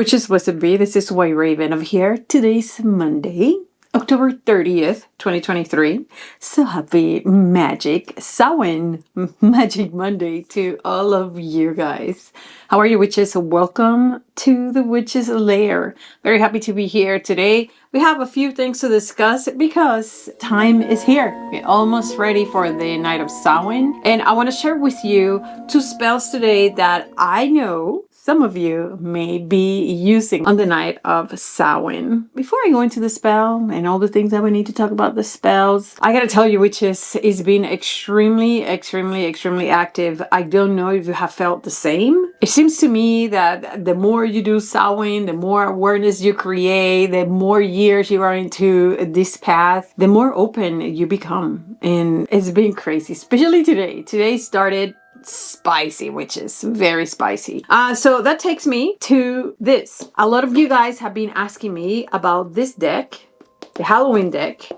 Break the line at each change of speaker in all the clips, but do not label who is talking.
witches, blessed be. This is White Raven of here. Today's Monday, October 30th, 2023. So happy Magic Samhain, Magic Monday to all of you guys. How are you, witches? Welcome to the Witches Lair. Very happy to be here today. We have a few things to discuss because time is here. We're almost ready for the night of Samhain. And I want to share with you 2 spells today that I know some of you may be using on the night of Samhain. Before I go into the spell and all the things that we need to talk about the spells, I gotta tell you, witches, it's been extremely active. I don't know if you have felt the same. It seems to me that the more you do Samhain, the more awareness you create, the more years you are into this path, the more open you become. And it's been crazy, especially today. Today started spicy, witches, very spicy. So that takes me to this. A lot of you guys have been asking me about this deck, the Halloween deck.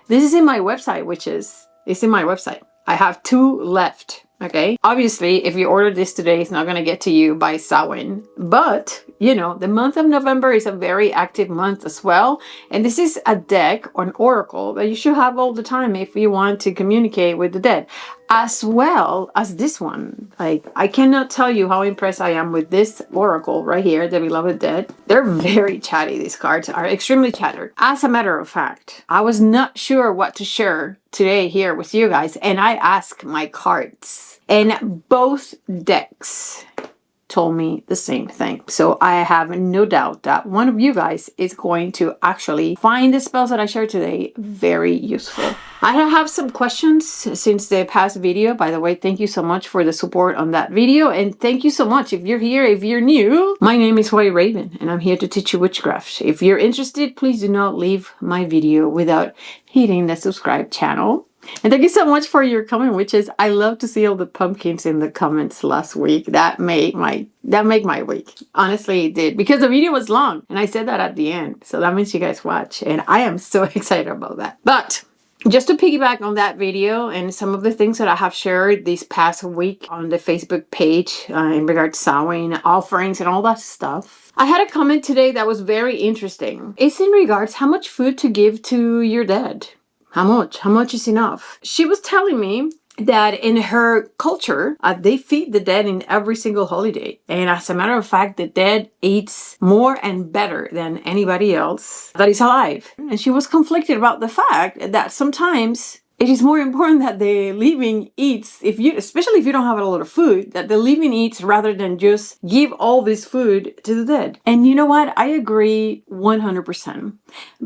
This is in my website, witches. It's in my website. I have 2 left. Okay, obviously if you order this today, it's not going to get to you by Samhain, but you know, the month of November is a very active month as well, and this is a deck or an oracle that you should have all the time if you want to communicate with the dead, as well as this one. Like, I cannot tell you how impressed I am with this oracle right here, the Beloved Dead. They're very chatty. These cards are extremely chattered. As a matter of fact, I was not sure what to share today here with you guys, and I asked my cards, and both decks told me the same thing. So I have no doubt that one of you guys is going to actually find the spells that I shared today very useful. I have some questions since the past video. By the way, thank you so much for the support on that video, and thank you so much if you're here. If you're new, my name is White Raven and I'm here to teach you witchcraft. If you're interested, please do not leave my video without hitting the subscribe channel. And thank you so much for your comment, witches. I love to see all the pumpkins in the comments last week. That made my week. Honestly, it did, because the video was long and I said that at the end. So that means you guys watch, and I am so excited about that. But just to piggyback on that video and some of the things that I have shared this past week on the Facebook page in regards to Samhain offerings and all that stuff, I had a comment today that was very interesting. It's in regards how much food to give to your dead. How much is enough? She was telling me that in her culture, they feed the dead in every single holiday. And as a matter of fact, the dead eats more and better than anybody else that is alive. And she was conflicted about the fact that sometimes it is more important that the living eats, especially if you don't have a lot of food, that the living eats rather than just give all this food to the dead. And you know what? I agree 100%.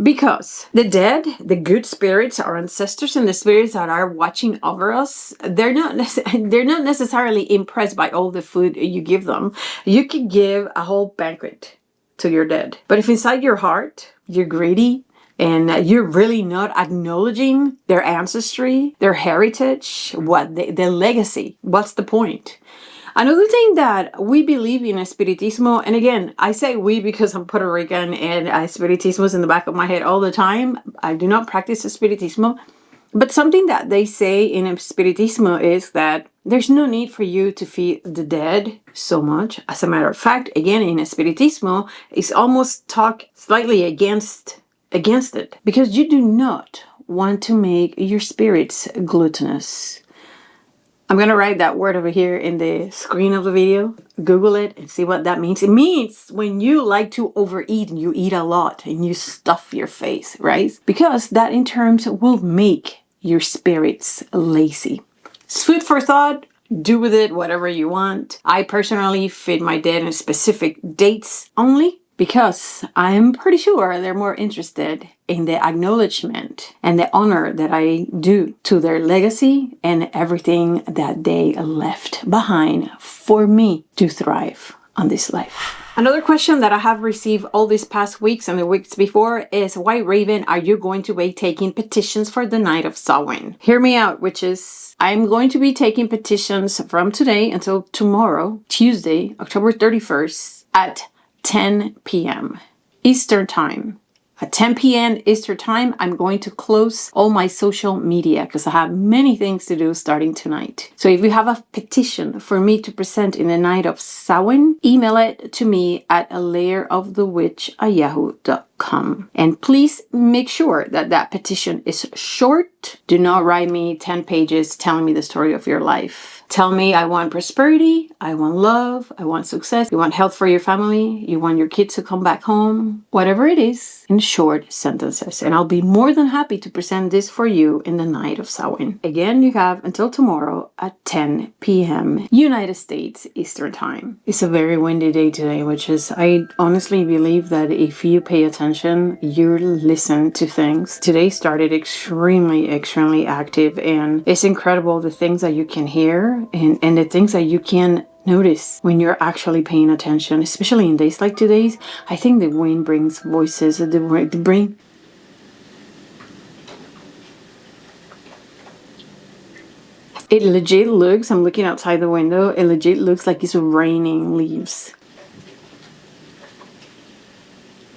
Because the dead, the good spirits, our ancestors and the spirits that are watching over us, they're not necessarily impressed by all the food you give them. You could give a whole banquet to your dead. But if inside your heart, you're greedy, and you're really not acknowledging their ancestry, their heritage, their legacy, what's the point? Another thing that we believe in Spiritismo, and again, I say we because I'm Puerto Rican and Spiritismo is in the back of my head all the time. I do not practice Spiritismo, but something that they say in Spiritismo is that there's no need for you to feed the dead so much. As a matter of fact, again, in Spiritismo, it's almost talk slightly against it, because you do not want to make your spirits gluttonous. I'm going to write that word over here in the screen of the video. Google it and see what that means. It means when you like to overeat and you eat a lot and you stuff your face, right? Because that in terms will make your spirits lazy. It's food for thought. Do with it whatever you want. I personally feed my dead in specific dates only, because I'm pretty sure they're more interested in the acknowledgement and the honor that I do to their legacy and everything that they left behind for me to thrive on this life. Another question that I have received all these past weeks and the weeks before is, White Raven, are you going to be taking petitions for the night of Samhain? Hear me out, witches. I'm going to be taking petitions from today until tomorrow, Tuesday, October 31st at 10 p.m. Eastern Time. At 10 p.m. Eastern Time, I'm going to close all my social media because I have many things to do starting tonight. So if you have a petition for me to present in the night of Samhain, email it to me at alayerofthewitch@yahoo.com. And please make sure that that petition is short. Do not write me 10 pages telling me the story of your life. Tell me, I want prosperity, I want love, I want success, you want health for your family, you want your kids to come back home, whatever it is, in short sentences. And I'll be more than happy to present this for you in the night of Samhain. Again, you have until tomorrow at 10 p.m. United States Eastern Time. It's a very windy day today, which is, I honestly believe that if you pay attention, you listen to things. Today started extremely active, and it's incredible the things that you can hear and the things that you can notice when you're actually paying attention, especially in days like today's. I think the wind brings voices, the brain. It legit looks, I'm looking outside the window, it legit looks like it's raining leaves.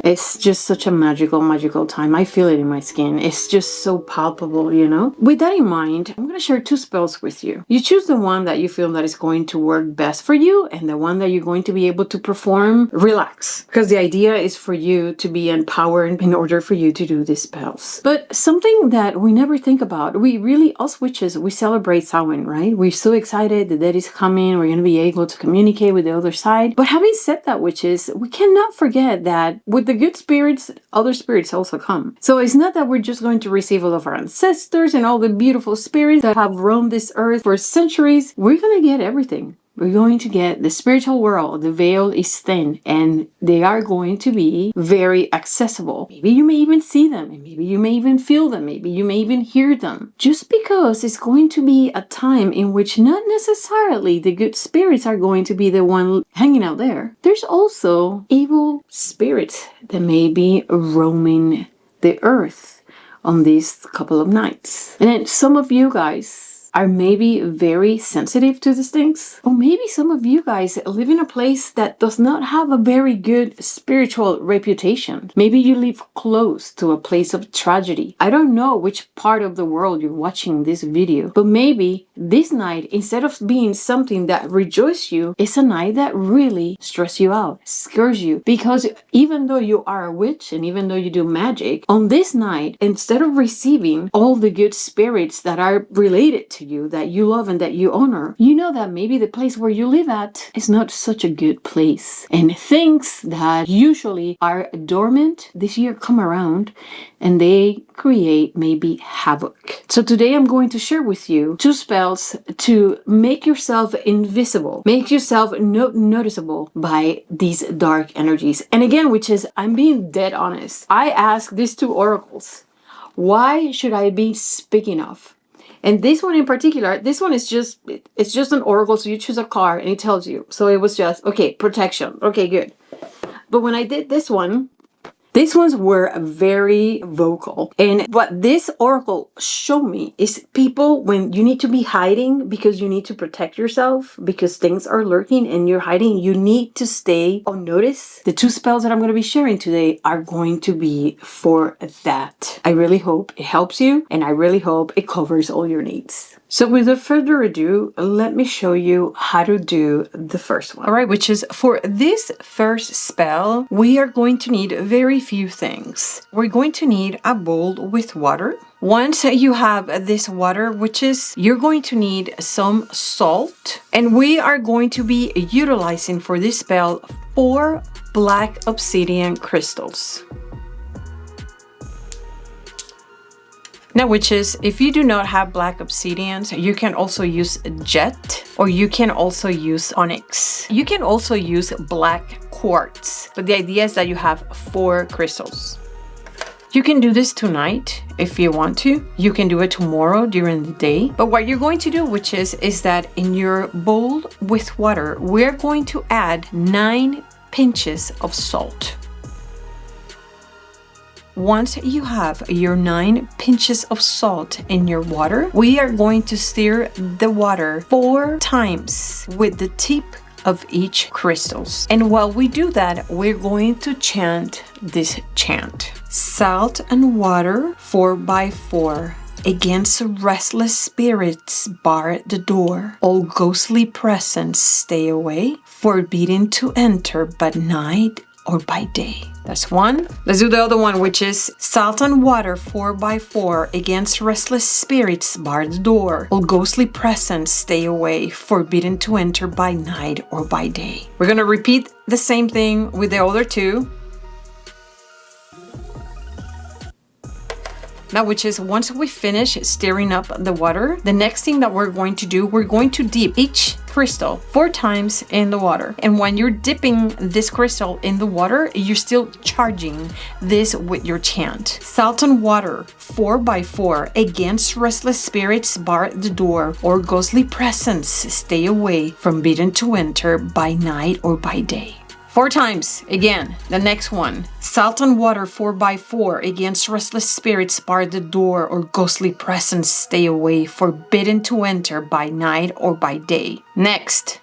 It's just such a magical time. I feel it in my skin. It's just so palpable, you know? With that in mind, I'm going to share 2 spells with you. You choose the one that you feel that is going to work best for you and the one that you're going to be able to perform. Relax. Because the idea is for you to be empowered in order for you to do these spells. But something that we never think about, we really, us witches, we celebrate Samhain, right? We're so excited the dead is coming. We're going to be able to communicate with the other side. But having said that, witches, we cannot forget that with the good spirits, other spirits also come. So it's not that we're just going to receive all of our ancestors and all the beautiful spirits that have roamed this earth for centuries. We're going to get everything. We're going to get the spiritual world. The veil is thin and they are going to be very accessible. Maybe you may even see them, and maybe you may even feel them, maybe you may even hear them. Just because it's going to be a time in which not necessarily the good spirits are going to be the one hanging out there. There's also evil spirits that may be roaming the earth on these couple of nights. And then some of you guys are maybe very sensitive to these things. Or maybe some of you guys live in a place that does not have a very good spiritual reputation. Maybe you live close to a place of tragedy. I don't know which part of the world you're watching this video, but maybe this night, instead of being something that rejoices you, it's a night that really stresses you out, scares you. Because even though you are a witch and even though you do magic, on this night, instead of receiving all the good spirits that are related to you, that you love and that you honor, you know that maybe the place where you live at is not such a good place. And things that usually are dormant this year come around and they create maybe havoc. So today I'm going to share with you 2 spells to make yourself invisible, make yourself noticeable by these dark energies. And again, which is, I'm being dead honest. I asked these 2 oracles, why should I be speaking of? And this one in particular, this one is just, it's just an oracle. So you choose a card and it tells you. So it was just, okay, protection. Okay, good. But when I did this one, these ones were very vocal. And what this oracle showed me is people, when you need to be hiding because you need to protect yourself, because things are lurking and you're hiding, you need to stay on notice. The 2 spells that I'm going to be sharing today are going to be for that. I really hope it helps you and I really hope it covers all your needs. So without further ado, let me show you how to do the first one. All right, which is for this first spell, we are going to need very few things. We're going to need a bowl with water. Once you have this water, which is, you're going to need some salt. And we are going to be utilizing for this spell 4 black obsidian crystals. Now, witches, if you do not have black obsidians, you can also use jet or you can also use onyx. You can also use black quartz, but the idea is that you have 4 crystals. You can do this tonight if you want to. You can do it tomorrow during the day. But what you're going to do, witches, is that in your bowl with water, we're going to add 9 pinches of salt. Once you have your 9 pinches of salt in your water, we are going to stir the water 4 times with the tip of each crystals. And while we do that, we're going to chant this chant. Salt and water 4x4. Against restless spirits bar the door. All ghostly presence stay away. Forbidden to enter by night or by day. That's one. Let's do the other one, which is salt and water 4x4. Against restless spirits bar the door. All ghostly presence stay away. Forbidden to enter by night or by day. We're gonna repeat the same thing with the other two. Now, which is once we finish stirring up the water, the next thing that we're going to do, we're going to dip each crystal 4 times in the water. And when you're dipping this crystal in the water, you're still charging this with your chant. Salt and water 4x4. Against restless spirits bar the door, or ghostly presence stay away. Forbidden to enter by night or by day. 4 times. Again, the next one. Salt and water 4x4. Against restless spirits bar the door, or ghostly presence stay away. Forbidden to enter by night or by day. Next.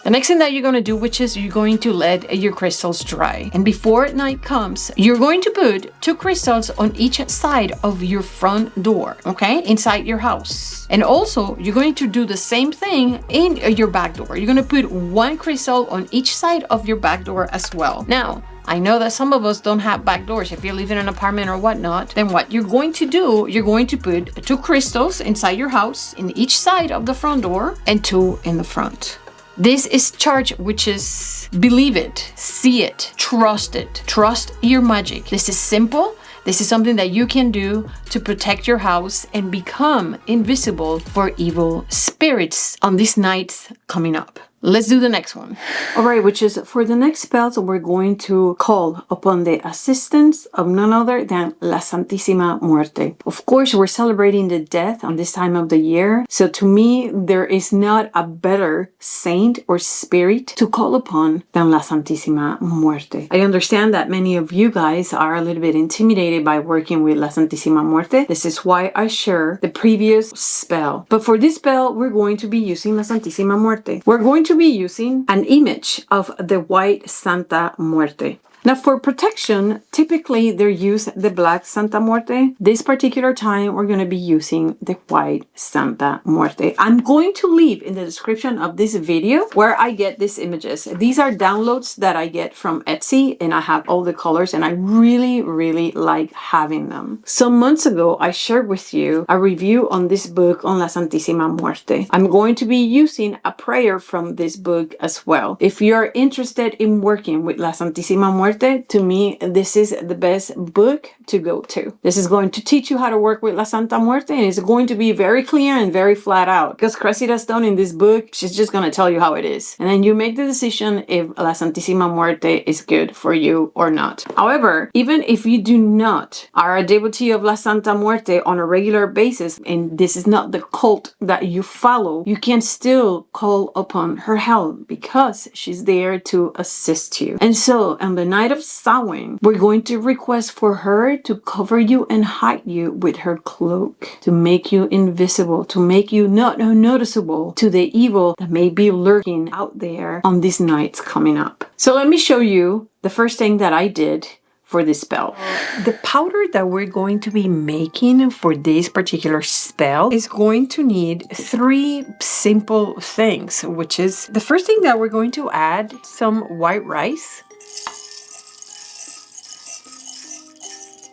The next thing that you're going to do, which is you're going to let your crystals dry. And before night comes, you're going to put 2 crystals on each side of your front door, okay? Inside your house. And also, you're going to do the same thing in your back door. You're going to put 1 crystal on each side of your back door as well. Now, I know that some of us don't have back doors. If you live in an apartment or whatnot, then what you're going to do, you're going to put 2 crystals inside your house in each side of the front door and 2 in the front. This is charge, which is believe it, see it, trust it, trust your magic. This is simple. This is something that you can do to protect your house and become invisible for evil spirits on these nights coming up. Let's do the next one. All right, which is for the next spells, we're going to call upon the assistance of none other than La Santisima Muerte. Of course, we're celebrating the death on this time of the year. So to me, there is not a better saint or spirit to call upon than La Santisima Muerte. I understand that many of you guys are a little bit intimidated by working with La Santisima Muerte. This is why I share the previous spell. But for this spell, we're going to be using La Santisima Muerte. We're going to be using an image of the white Santa Muerte. Now, for protection, typically they use the black Santa Muerte. This particular time, we're going to be using the white Santa Muerte. I'm going to leave in the description of this video where I get these images. These are downloads that I get from Etsy, and I have all the colors, and I really, really like having them. Some months ago, I shared with you a review on this book on La Santisima Muerte. I'm going to be using a prayer from this book as well. If you're interested in working with La Santisima Muerte, to me, this is the best book to go to. This is going to teach you how to work with La Santa Muerte, and it's going to be very clear and very flat out. Because Cressida Stone in this book, she's just going to tell you how it is. And then you make the decision if La Santisima Muerte is good for you or not. However, even if you do not are a devotee of La Santa Muerte on a regular basis, and this is not the cult that you follow, you can still call upon her help because she's there to assist you. And so, on the night of Samhain, we're going to request for her to cover you and hide you with her cloak, to make you invisible, to make you not noticeable to the evil that may be lurking out there on these nights coming up. So let me show you the first thing that I did for this spell. The powder that we're going to be making for this particular spell is going to need 3 simple things, which is the first thing that we're going to add some white rice.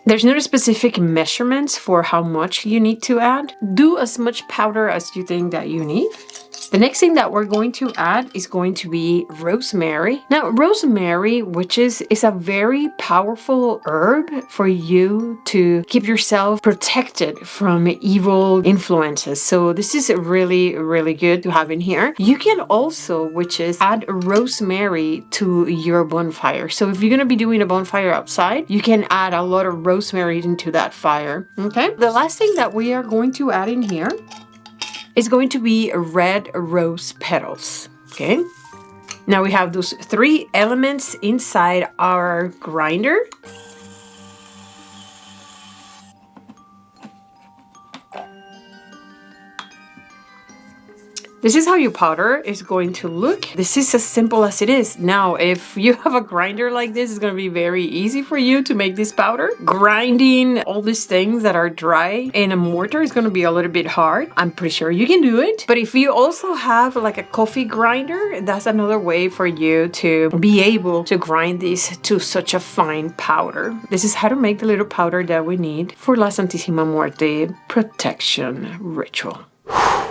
There's no specific measurements for how much you need to add. Do as much powder as you think that you need. The next thing that we're going to add is going to be rosemary. Now, rosemary, which is a very powerful herb for you to keep yourself protected from evil influences. So this is really, really good to have in here. You can also, which is add rosemary to your bonfire. So if you're going to be doing a bonfire outside, you can add a lot of rosemary into that fire. Okay. The last thing that we are going to add in here is going to be red rose petals, okay? Now we have those 3 elements inside our grinder. This is how your powder is going to look. This is as simple as it is. Now, if you have a grinder like this, it's going to be very easy for you to make this powder. Grinding all these things that are dry in a mortar is going to be a little bit hard. I'm pretty sure you can do it. But if you also have like a coffee grinder, that's another way for you to be able to grind this to such a fine powder. This is how to make the little powder that we need for La Santisima Muerte protection ritual.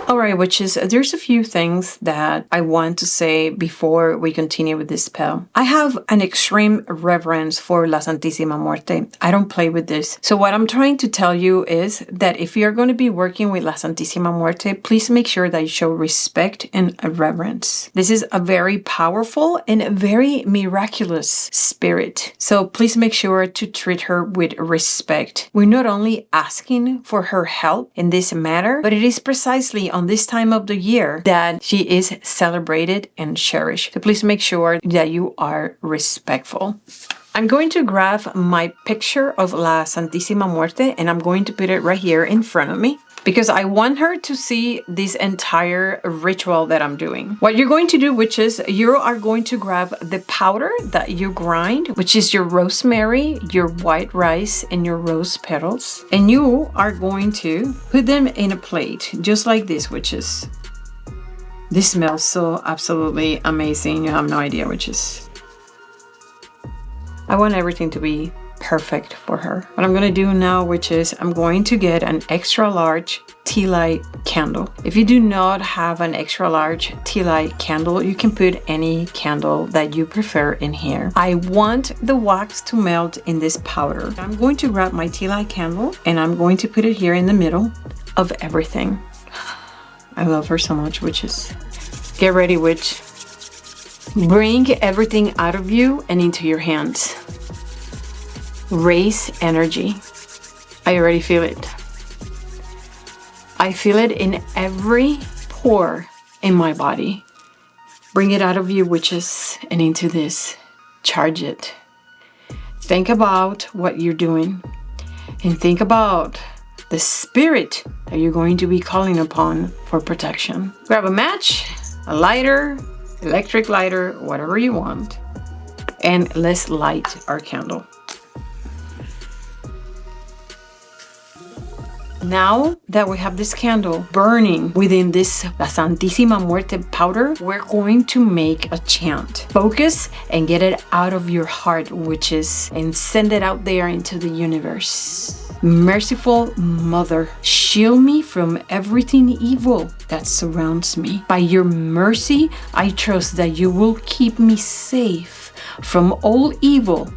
Alright, witches, there's a few things that I want to say before we continue with this spell. I have an extreme reverence for La Santisima Muerte. I don't play with this. So what I'm trying to tell you is that if you're going to be working with La Santisima Muerte, please make sure that you show respect and reverence. This is a very powerful and very miraculous spirit. So please make sure to treat her with respect. We're not only asking for her help in this matter, but it is precisely on this time of the year that she is celebrated and cherished. So please make sure that you are respectful. I'm going to grab my picture of La Santisima Muerte and I'm going to put it right here in front of me, because I want her to see this entire ritual that I'm doing. What you're going to do, witches, you are going to grab the powder that you grind, which is your rosemary, your white rice, and your rose petals. And you are going to put them in a plate, just like this, witches. This smells so absolutely amazing. You have no idea, witches. I want everything to be perfect for her. What I'm going to do now, which is I'm going to get an extra large tea light candle. If you do not have an extra large tea light candle, you can put any candle that you prefer in here. I want the wax to melt in this powder. I'm going to grab my tea light candle and I'm going to put it here in the middle of everything. I love her so much, witches. Get ready, witch. Bring everything out of you and into your hands. Raise energy. I already feel it. I feel it in every pore in my body. Bring it out of you, witches, and into this. Charge it. Think about what you're doing and think about the spirit that you're going to be calling upon for protection. Grab a match, a lighter, electric lighter, whatever you want, and let's light our candle. Now that we have this candle burning within this La Santisima Muerte powder, we're going to make a chant. Focus and get it out of your heart, witches, and send it out there into the universe. Merciful Mother, shield me from everything evil that surrounds me. By your mercy, I trust that you will keep me safe from all evil,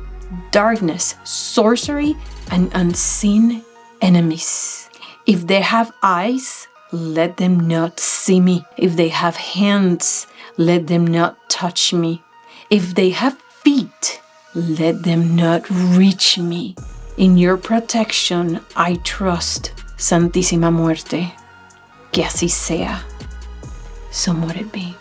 darkness, sorcery, and unseen enemies. If they have eyes, let them not see me. If they have hands, let them not touch me. If they have feet, let them not reach me. In your protection, I trust, Santisima Muerte. Que así sea. So mote it be.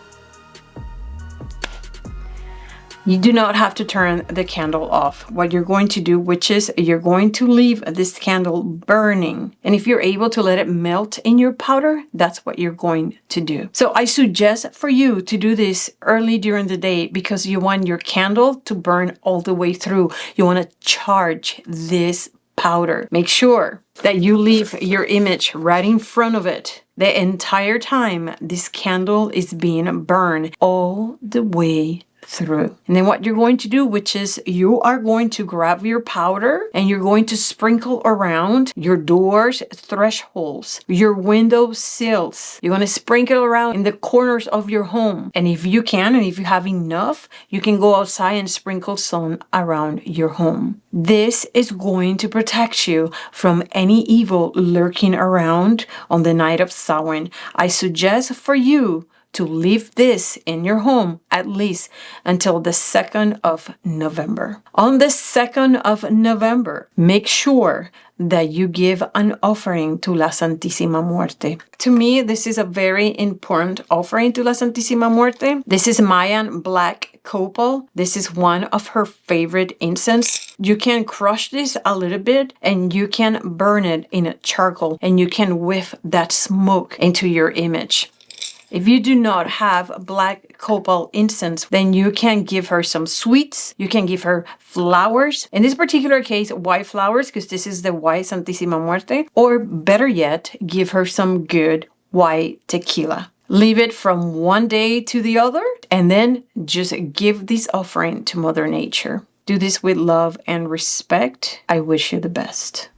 You do not have to turn the candle off. What you're going to do, witches, you're going to leave this candle burning. And if you're able to let it melt in your powder, that's what you're going to do. So I suggest for you to do this early during the day because you want your candle to burn all the way through. You want to charge this powder. Make sure that you leave your image right in front of it the entire time this candle is being burned all the way through. And then what you're going to do, which is you are going to grab your powder and you're going to sprinkle around your doors, thresholds, your window sills. You're going to sprinkle around in the corners of your home. And if you can, and if you have enough, you can go outside and sprinkle some around your home. This is going to protect you from any evil lurking around on the night of Samhain. I suggest for you to leave this in your home at least until the 2nd of November. On the 2nd of November, make sure that you give an offering to La Santisima Muerte. To me, this is a very important offering to La Santisima Muerte. This is Mayan black copal. This is one of her favorite incense. You can crush this a little bit and you can burn it in a charcoal and you can whiff that smoke into your image. If you do not have black copal incense, then you can give her some sweets. You can give her flowers. In this particular case, white flowers, because this is the white Santisima Muerte. Or better yet, give her some good white tequila. Leave it from one day to the other, and then just give this offering to Mother Nature. Do this with love and respect. I wish you the best.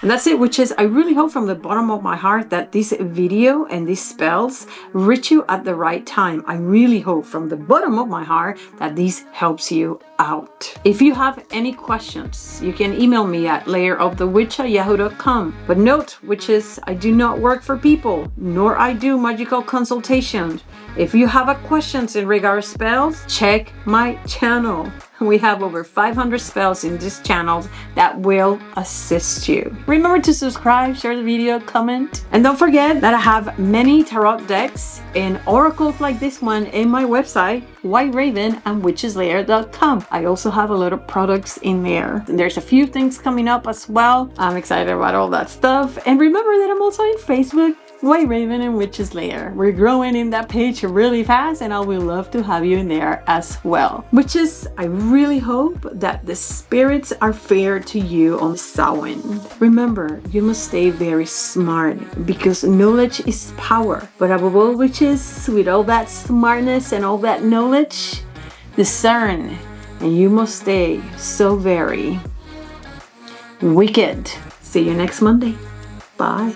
And that's it, witches. I really hope from the bottom of my heart that this video and these spells reach you at the right time. I really hope from the bottom of my heart that this helps you out. If you have any questions, you can email me at layerofthewitch@yahoo.com. But note, witches, I do not work for people, nor I do magical consultations. If you have questions in regards to spells, check my channel. We have over 500 spells in this channel that will assist you. Remember to subscribe, share the video, comment. And don't forget that I have many tarot decks and oracles like this one in my website, White Raven and witcheslayer.com. I also have a lot of products in there. And there's a few things coming up as well. I'm excited about all that stuff. And remember that I'm also on Facebook, White Raven and Witches Layer. We're growing in that page really fast, and I would love to have you in there as well. Witches, I really hope that the spirits are fair to you on Samhain. Remember, you must stay very smart because knowledge is power. But above all, witches, with all that smartness and all that knowledge, discern, and you must stay so very wicked. See you next Monday. Bye.